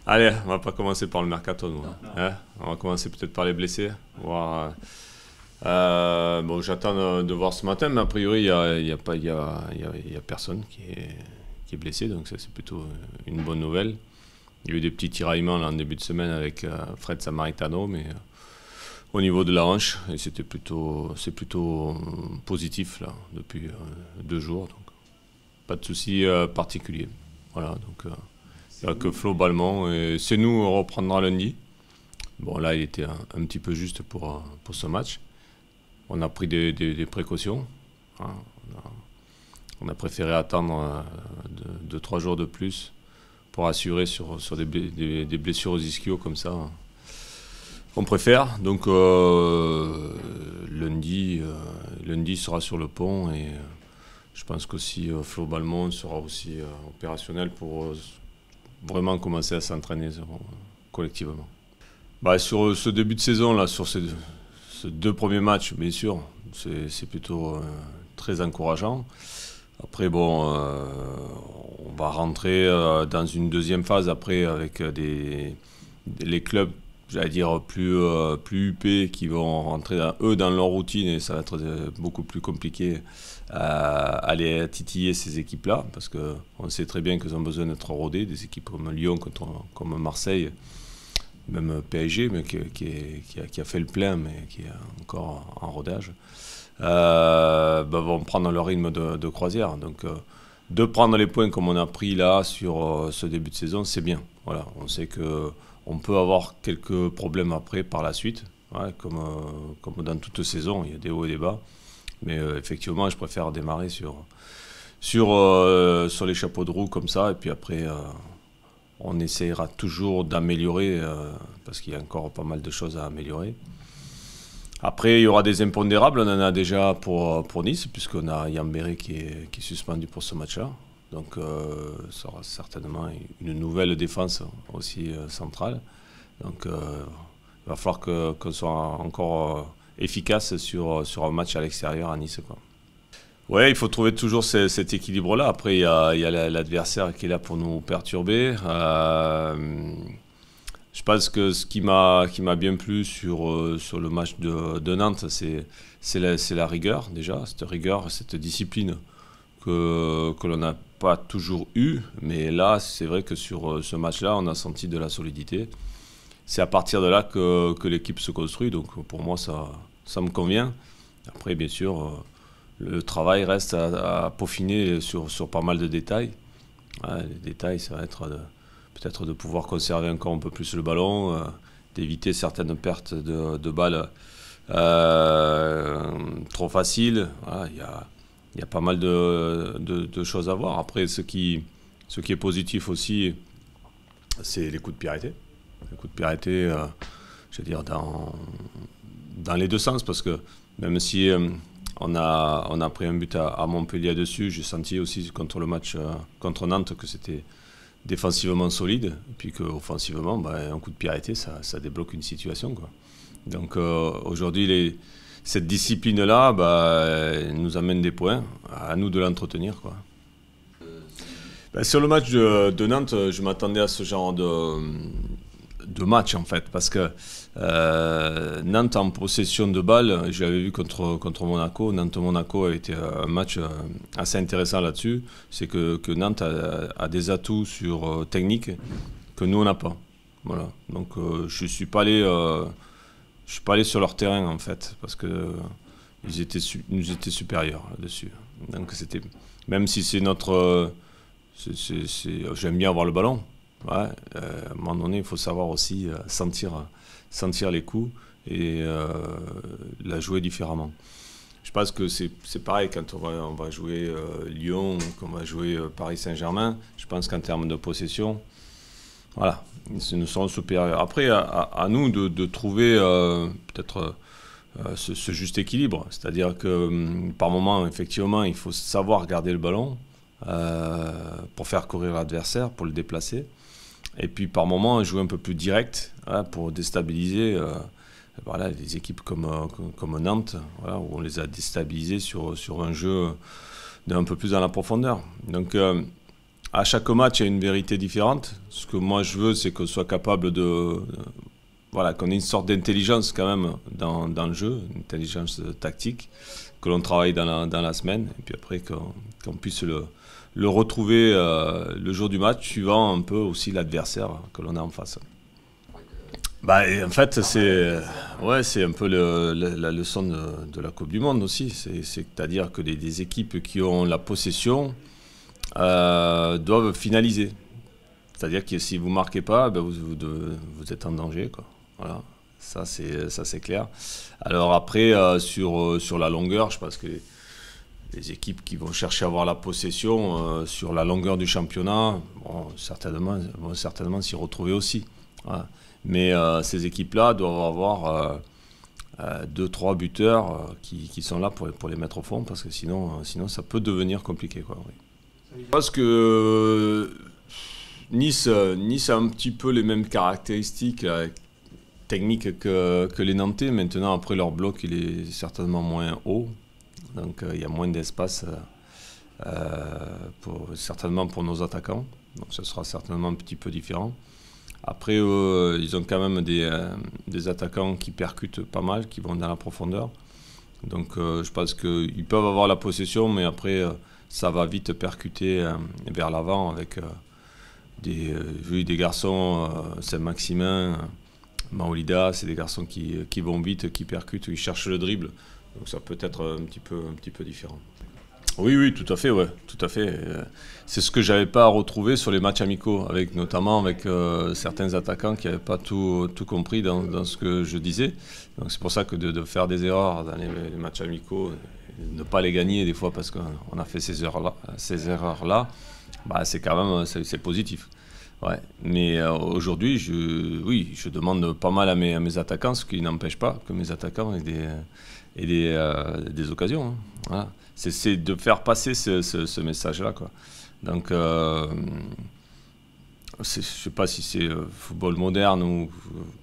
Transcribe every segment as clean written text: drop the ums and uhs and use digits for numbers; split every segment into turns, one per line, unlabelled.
Allez, on va pas commencer par le mercato, nous. Hein, on va commencer peut-être par les blessés. Voir, bon, j'attends de voir ce matin, mais a priori, il y a personne qui est blessé, donc ça, c'est plutôt une bonne nouvelle. Il y a eu des petits tiraillements là, en début de semaine avec Fred Samaritano, mais au niveau de la hanche, et c'est plutôt positif là, depuis 2 jours. Donc, pas de souci particulier. Voilà, donc il n'y a que Flo Balmont, et c'est nous, on reprendra lundi. Bon, là, il était un petit peu juste pour ce match. On a pris des précautions. Hein. On a préféré attendre 2-3 jours de plus pour assurer sur des blessures aux ischios comme ça. On préfère. Donc, lundi sera sur le pont, et je pense qu'aussi Flo Balmont sera aussi opérationnel pour vraiment commencer à s'entraîner collectivement. Bah, sur ce début de saison, là, sur ces 2 premiers matchs, bien sûr, c'est plutôt très encourageant. Après, bon, on va rentrer dans une deuxième phase après avec les clubs, j'allais dire, plus huppés qui vont rentrer dans leur routine, et ça va être beaucoup plus compliqué à aller titiller ces équipes-là, parce qu'on sait très bien qu'elles ont besoin d'être rodées, des équipes comme Lyon, comme Marseille, même PSG, mais qui a fait le plein, mais qui est encore en rodage, vont prendre leur rythme de croisière. Donc, de prendre les points comme on a pris là sur ce début de saison, c'est bien. Voilà, on sait qu'on peut avoir quelques problèmes après par la suite, ouais, comme dans toute saison, il y a des hauts et des bas. Mais effectivement, je préfère démarrer sur les chapeaux de roue comme ça, et puis après, on essaiera toujours d'améliorer, parce qu'il y a encore pas mal de choses à améliorer. Après, il y aura des impondérables, on en a déjà pour Nice, puisqu'on a Yambéré qui est suspendu pour ce match-là. Donc, ça aura certainement une nouvelle défense aussi centrale. Donc, il va falloir qu'on soit encore efficace sur un match à l'extérieur à Nice, quoi. Ouais, il faut trouver toujours cet équilibre-là. Après, il y a l'adversaire qui est là pour nous perturber. Je pense que ce qui m'a bien plu sur le match de Nantes, c'est la rigueur, déjà. Cette rigueur, cette discipline que l'on n'a pas toujours eue. Mais là, c'est vrai que sur ce match-là, on a senti de la solidité. C'est à partir de là que l'équipe se construit. Donc, pour moi, ça me convient. Après, bien sûr, le travail reste à peaufiner sur pas mal de détails. Ouais, les détails, ça va être peut-être de pouvoir conserver encore un peu plus le ballon, d'éviter certaines pertes de balles trop faciles. Voilà, il y a pas mal de choses à voir. Après, ce qui est positif aussi, c'est les coups de pied arrêtés. Les coups de pied arrêtés, je veux dire, dans les deux sens, parce que même si on a pris un but à Montpellier dessus, j'ai senti aussi contre le match contre Nantes que c'était défensivement solide, et puis qu'offensivement, un coup de pied arrêté, ça débloque une situation, quoi. Donc aujourd'hui, cette discipline-là nous amène des points, à nous de l'entretenir, quoi. Sur le match de Nantes, je m'attendais à ce genre de match, en fait, parce que Nantes en possession de balle, je l'avais vu contre Monaco. Nantes-Monaco a été un match assez intéressant là-dessus. C'est que Nantes a des atouts sur technique que nous on n'a pas. Voilà. Donc je suis pas allé sur leur terrain, en fait, parce que nous étaient supérieurs là-dessus. Donc c'était, même si c'est notre j'aime bien avoir le ballon. Ouais, à un moment donné, il faut savoir aussi sentir les coups et la jouer différemment. Je pense que c'est pareil quand on va jouer Lyon, qu'on va jouer Paris Saint-Germain. Je pense qu'en termes de possession, voilà, ils nous seront supérieurs. Après, à nous de trouver peut-être ce juste équilibre. C'est-à-dire que par moment, effectivement, il faut savoir garder le ballon pour faire courir l'adversaire, pour le déplacer. Et puis par moment, jouer un peu plus direct, hein, pour déstabiliser voilà, des équipes comme Nantes, voilà, où on les a déstabilisés sur un jeu d'un peu plus dans la profondeur. Donc à chaque match, il y a une vérité différente. Ce que moi je veux, c'est qu'on soit capable voilà, qu'on ait une sorte d'intelligence quand même dans le jeu, une intelligence tactique, que l'on travaille dans la semaine, et puis après qu'on puisse le retrouver le jour du match, suivant un peu aussi l'adversaire que l'on a en face. Bah, et en fait, c'est un peu la leçon de la Coupe du Monde aussi. C'est-à-dire que des équipes qui ont la possession doivent finaliser. C'est-à-dire que si vous ne marquez pas, ben vous êtes en danger, quoi. Voilà, ça c'est clair. Alors après, sur la longueur, je pense que les équipes qui vont chercher à avoir la possession sur la longueur du championnat vont certainement s'y retrouver aussi. Voilà. Mais ces équipes-là doivent avoir 2-3 buteurs qui sont là pour les mettre au fond, parce que sinon ça peut devenir compliqué, quoi, oui. Je pense que Nice a un petit peu les mêmes caractéristiques techniques que les Nantais. Maintenant, après, leur bloc, il est certainement moins haut. Donc, il y a moins d'espace, certainement pour nos attaquants. Donc, ce sera certainement un petit peu différent. Après, ils ont quand même des attaquants qui percutent pas mal, qui vont dans la profondeur. Donc, je pense qu'ils peuvent avoir la possession, mais après, ça va vite percuter vers l'avant avec des garçons, Saint-Maximin, Maolida, c'est des garçons qui vont vite, qui percutent, qui cherchent le dribble. Donc ça peut être un petit peu différent. Oui, tout à fait, ouais, tout à fait. C'est ce que j'avais pas retrouvé sur les matchs amicaux, notamment avec certains attaquants qui n'avaient pas tout compris dans ce que je disais. Donc c'est pour ça que de faire des erreurs dans les matchs amicaux, ne pas les gagner des fois parce qu'on a fait ces erreurs-là, bah, c'est quand même c'est positif. Ouais. Mais aujourd'hui, je demande pas mal à mes attaquants, ce qui n'empêche pas que mes attaquants aient des occasions. Hein. Voilà. C'est de faire passer ce message-là, quoi. Donc, je ne sais pas si c'est football moderne ou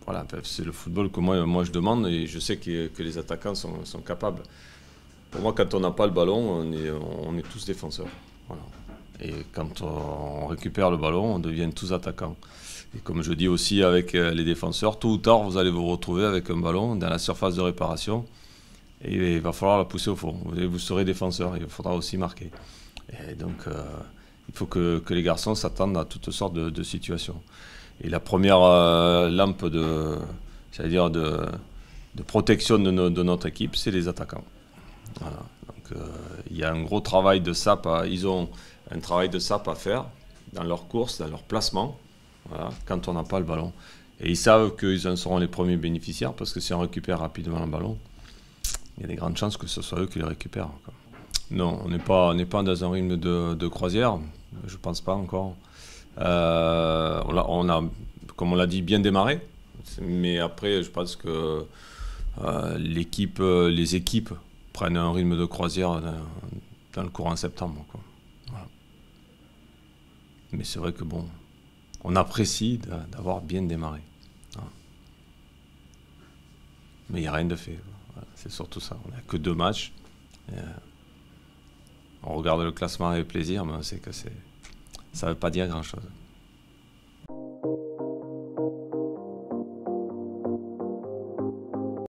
voilà, c'est le football que moi je demande, et je sais que les attaquants sont capables. Pour moi, quand on n'a pas le ballon, on est tous défenseurs. Voilà. Et quand on récupère le ballon, on devient tous attaquants. Et comme je dis aussi avec les défenseurs, tôt ou tard, vous allez vous retrouver avec un ballon dans la surface de réparation. Et il va falloir la pousser au fond. Vous serez défenseur, il faudra aussi marquer. Et donc, il faut que les garçons s'attendent à toutes sortes de situations. Et la première lampe de protection de notre équipe, c'est les attaquants. Voilà. Donc, il y a un gros travail de sape. Ils ont un travail de sape à faire dans leur course, dans leur placement, voilà, quand on n'a pas le ballon. Et ils savent qu'ils en seront les premiers bénéficiaires, parce que si on récupère rapidement le ballon, il y a des grandes chances que ce soit eux qui le récupèrent, quoi. Non, on n'est pas dans un rythme de croisière, je ne pense pas encore. On a, comme on l'a dit, bien démarré, mais après, je pense que les équipes prennent un rythme de croisière dans le courant septembre, quoi. Voilà. Mais c'est vrai que bon, on apprécie d'avoir bien démarré. Voilà. Mais il n'y a rien de fait. Voilà, c'est surtout ça. On n'a que 2 matchs. On regarde le classement avec plaisir, mais on sait que ça ne veut pas dire grand-chose.